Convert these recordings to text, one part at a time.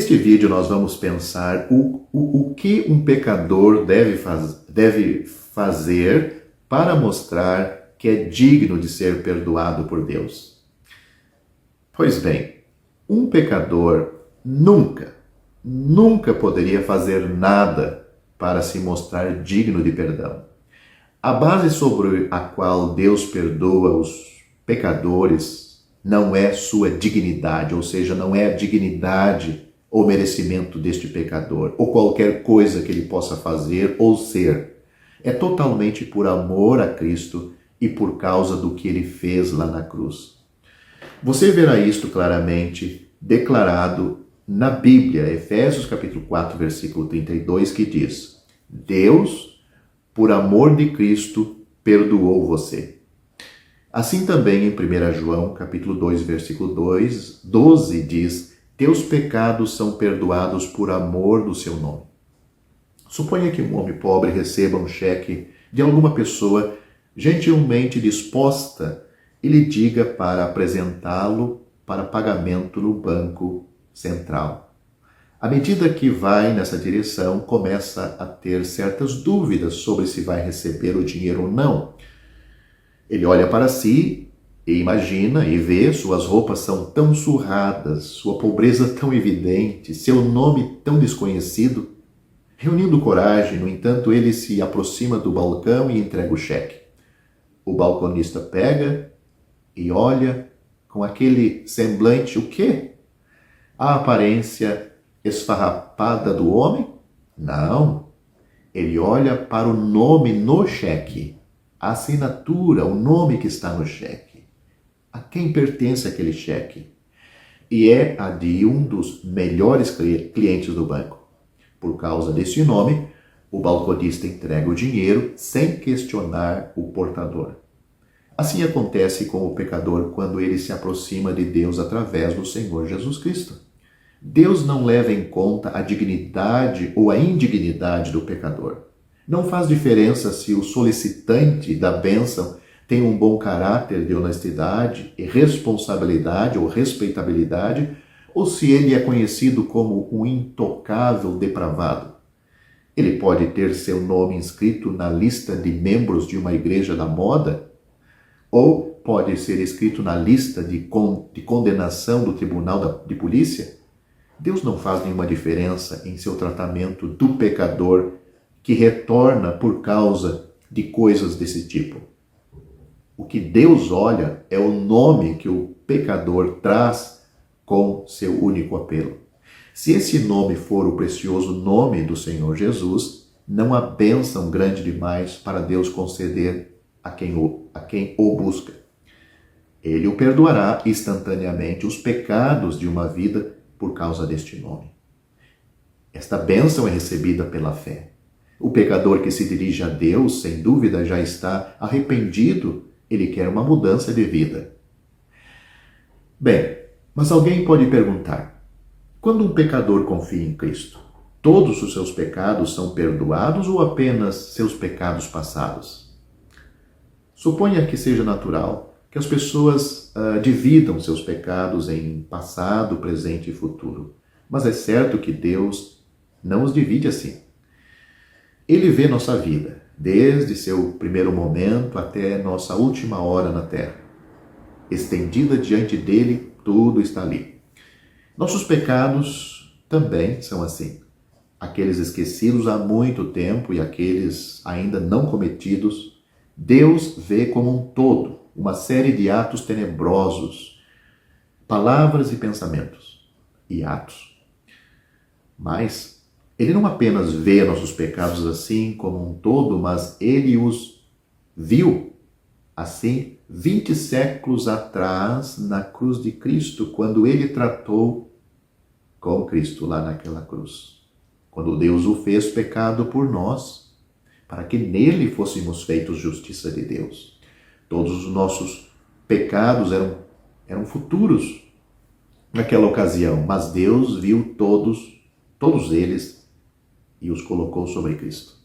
Neste vídeo nós vamos pensar o que um pecador deve fazer para mostrar que é digno de ser perdoado por Deus. Pois bem, um pecador nunca poderia fazer nada para se mostrar digno de perdão. A base sobre a qual Deus perdoa os pecadores não é sua dignidade, ou seja, não é a dignidade ou merecimento deste pecador, ou qualquer coisa que ele possa fazer ou ser. É totalmente por amor a Cristo e por causa do que ele fez lá na cruz. Você verá isto claramente declarado na Bíblia, Efésios capítulo 4, versículo 32, que diz: Deus, por amor de Cristo, perdoou você. Assim também em 1 João capítulo 2, versículo 12 diz: Teus pecados são perdoados por amor do seu nome. Suponha que um homem pobre receba um cheque de alguma pessoa gentilmente disposta e lhe diga para apresentá-lo para pagamento no Banco Central. À medida que vai nessa direção, começa a ter certas dúvidas sobre se vai receber o dinheiro ou não. Ele olha para si e imagina e vê, suas roupas são tão surradas, sua pobreza tão evidente, seu nome tão desconhecido. Reunindo coragem, no entanto, ele se aproxima do balcão e entrega o cheque. O balconista pega e olha com aquele semblante, o quê? A aparência esfarrapada do homem? Não. Ele olha para o nome no cheque, a assinatura, o nome que está no cheque. A quem pertence aquele cheque? E é a de um dos melhores clientes do banco. Por causa desse nome, o balconista entrega o dinheiro sem questionar o portador. Assim acontece com o pecador quando ele se aproxima de Deus através do Senhor Jesus Cristo. Deus não leva em conta a dignidade ou a indignidade do pecador. Não faz diferença se o solicitante da bênção tem um bom caráter de honestidade e responsabilidade ou respeitabilidade, ou se ele é conhecido como um intocável depravado. Ele pode ter seu nome inscrito na lista de membros de uma igreja da moda, ou pode ser escrito na lista de condenação do tribunal de polícia. Deus não faz nenhuma diferença em seu tratamento do pecador que retorna por causa de coisas desse tipo. O que Deus olha é o nome que o pecador traz com seu único apelo. Se esse nome for o precioso nome do Senhor Jesus, não há bênção grande demais para Deus conceder a quem o busca. Ele o perdoará instantaneamente os pecados de uma vida por causa deste nome. Esta bênção é recebida pela fé. O pecador que se dirige a Deus, sem dúvida, já está arrependido. Ele quer uma mudança de vida. Bem, mas alguém pode perguntar: quando um pecador confia em Cristo, todos os seus pecados são perdoados ou apenas seus pecados passados? Suponha que seja natural que as pessoas dividam seus pecados em passado, presente e futuro. Mas é certo que Deus não os divide assim. Ele vê nossa vida, desde seu primeiro momento até nossa última hora na terra. Estendida diante dele, tudo está ali. Nossos pecados também são assim. Aqueles esquecidos há muito tempo e aqueles ainda não cometidos, Deus vê como um todo uma série de atos tenebrosos, palavras e pensamentos e atos. Mas Ele não apenas vê nossos pecados assim como um todo, mas Ele os viu assim 20 séculos atrás na cruz de Cristo, quando Ele tratou com Cristo lá naquela cruz. Quando Deus o fez pecado por nós, para que nele fôssemos feitos justiça de Deus. Todos os nossos pecados eram futuros naquela ocasião, mas Deus viu todos eles e os colocou sobre Cristo.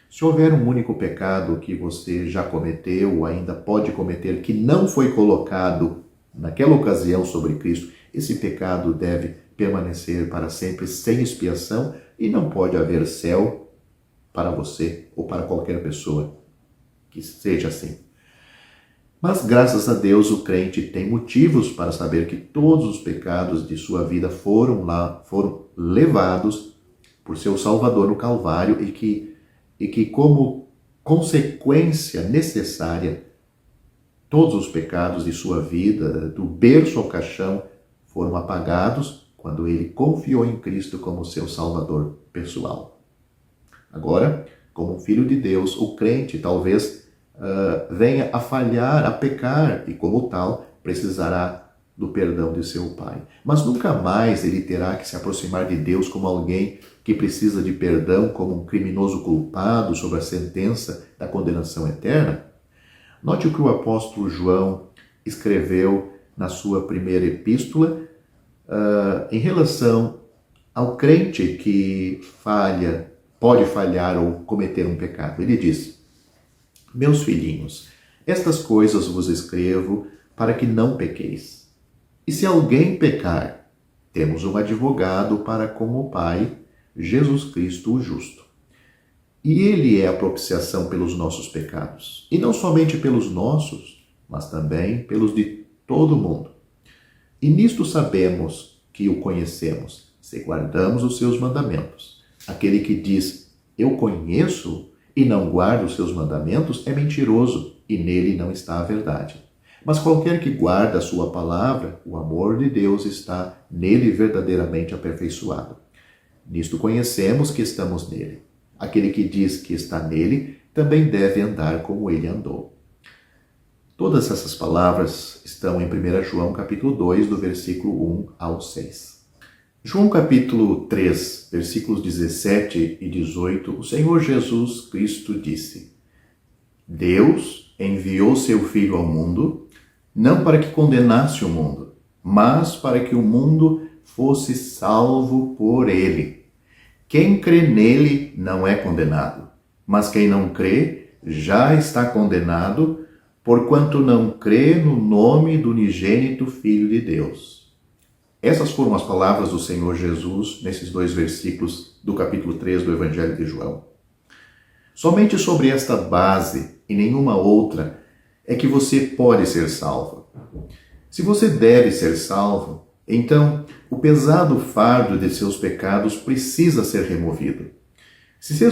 Se houver um único pecado que você já cometeu ou ainda pode cometer que não foi colocado naquela ocasião sobre Cristo, esse pecado deve permanecer para sempre sem expiação e não pode haver céu para você ou para qualquer pessoa que seja assim. Mas, graças a Deus, o crente tem motivos para saber que todos os pecados de sua vida foram levados por seu Salvador no Calvário e que como consequência necessária, todos os pecados de sua vida, do berço ao caixão, foram apagados quando ele confiou em Cristo como seu Salvador pessoal. Agora, como filho de Deus, o crente talvez venha a falhar, a pecar, e como tal, precisará do perdão de seu Pai. Mas nunca mais ele terá que se aproximar de Deus como alguém que precisa de perdão, como um criminoso culpado sob a sentença da condenação eterna. Note o que o apóstolo João escreveu na sua primeira epístola em relação ao crente que pode falhar ou cometer um pecado. Ele diz: meus filhinhos, estas coisas vos escrevo para que não pequeis. E se alguém pecar, temos um advogado para com o Pai, Jesus Cristo o justo. E ele é a propiciação pelos nossos pecados. E não somente pelos nossos, mas também pelos de todo o mundo. E nisto sabemos que o conhecemos, se guardamos os seus mandamentos. Aquele que diz, eu conheço, e não guarda os seus mandamentos, é mentiroso, e nele não está a verdade. Mas qualquer que guarda a sua palavra, o amor de Deus está nele verdadeiramente aperfeiçoado. Nisto conhecemos que estamos nele. Aquele que diz que está nele, também deve andar como ele andou. Todas essas palavras estão em 1 João capítulo 2, do versículo 1 ao 6. João capítulo 3, versículos 17 e 18, o Senhor Jesus Cristo disse: Deus enviou seu Filho ao mundo, não para que condenasse o mundo, mas para que o mundo fosse salvo por ele. Quem crê nele não é condenado, mas quem não crê já está condenado, porquanto não crê no nome do unigênito Filho de Deus. Essas foram as palavras do Senhor Jesus nesses 2 versículos do capítulo 3 do Evangelho de João. Somente sobre esta base e nenhuma outra é que você pode ser salvo. Se você deve ser salvo, então o pesado fardo de seus pecados precisa ser removido. Se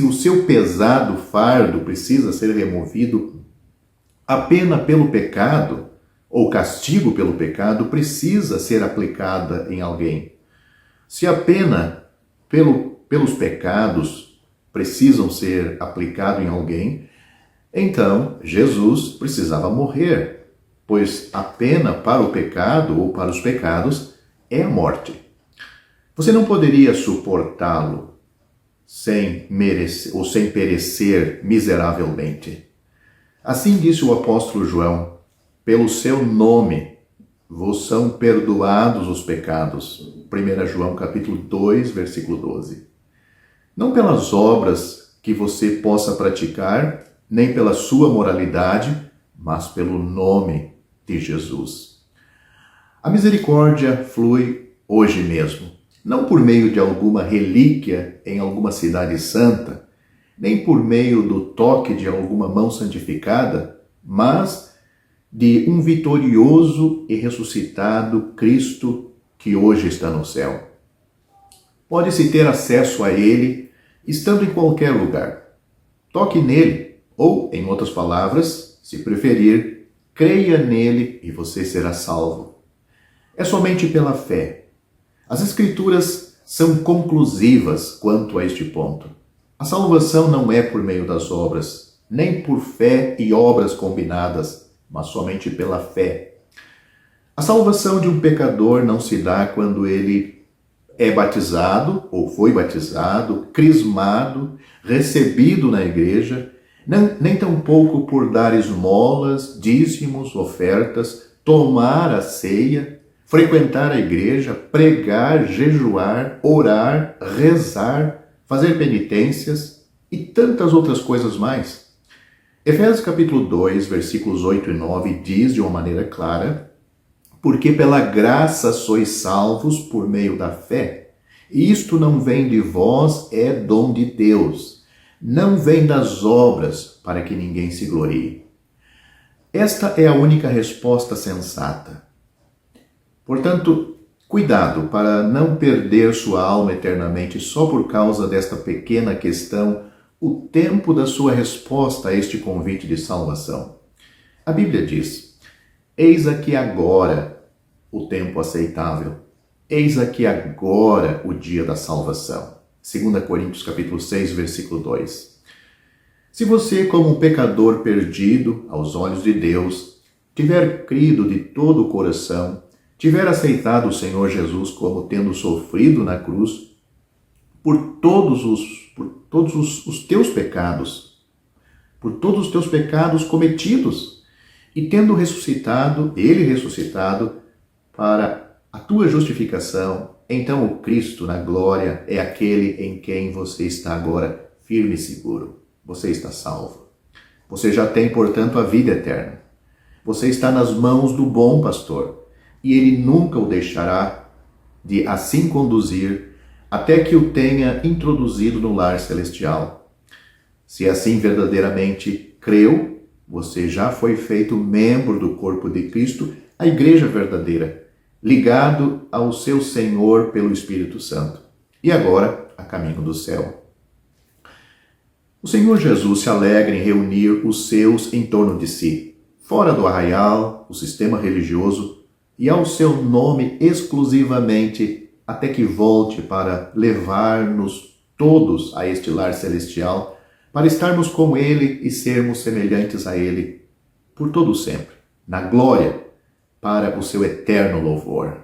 o seu pesado fardo precisa ser removido, a pena pelo pecado, ou castigo pelo pecado, precisa ser aplicada em alguém. Se a pena pelos pecados precisam ser aplicada em alguém, então Jesus precisava morrer, pois a pena para o pecado ou para os pecados é a morte. Você não poderia suportá-lo sem perecer miseravelmente. Assim disse o apóstolo João: pelo seu nome vos são perdoados os pecados. 1 João capítulo 2, versículo 12. Não pelas obras que você possa praticar, nem pela sua moralidade, mas pelo nome de Jesus. A misericórdia flui hoje mesmo, não por meio de alguma relíquia em alguma cidade santa, nem por meio do toque de alguma mão santificada, mas de um vitorioso e ressuscitado Cristo que hoje está no céu. Pode-se ter acesso a Ele estando em qualquer lugar. Toque nele, ou, em outras palavras, se preferir, creia nele e você será salvo. É somente pela fé. As Escrituras são conclusivas quanto a este ponto. A salvação não é por meio das obras, nem por fé e obras combinadas, mas somente pela fé. A salvação de um pecador não se dá quando ele é batizado, ou foi batizado, crismado, recebido na igreja, nem tampouco por dar esmolas, dízimos, ofertas, tomar a ceia, frequentar a igreja, pregar, jejuar, orar, rezar, fazer penitências e tantas outras coisas mais. Efésios capítulo 2, versículos 8 e 9 diz de uma maneira clara Porque pela graça sois salvos por meio da fé. Isto não vem de vós, é dom de Deus. Não vem das obras, para que ninguém se glorie. Esta é a única resposta sensata. Portanto, cuidado para não perder sua alma eternamente só por causa desta pequena questão, o tempo da sua resposta a este convite de salvação. A Bíblia diz: eis aqui agora o tempo aceitável. Eis aqui agora o dia da salvação. 2 Coríntios capítulo 6, versículo 2. Se você, como um pecador perdido aos olhos de Deus, tiver crido de todo o coração, tiver aceitado o Senhor Jesus como tendo sofrido na cruz por todos os teus pecados, por todos os teus pecados cometidos, e tendo ressuscitado, ele ressuscitado, para a tua justificação, então o Cristo na glória é aquele em quem você está agora firme e seguro. Você está salvo. Você já tem, portanto, a vida eterna. Você está nas mãos do bom pastor, e ele nunca o deixará de assim conduzir até que o tenha introduzido no lar celestial. Se assim verdadeiramente creu, você já foi feito membro do corpo de Cristo, a igreja verdadeira, ligado ao seu Senhor pelo Espírito Santo, e agora a caminho do céu. O Senhor Jesus se alegra em reunir os seus em torno de si, fora do arraial, o sistema religioso, e ao seu nome exclusivamente, até que volte para levar-nos todos a este lar celestial, para estarmos com Ele e sermos semelhantes a Ele por todo sempre, na glória, para o seu eterno louvor.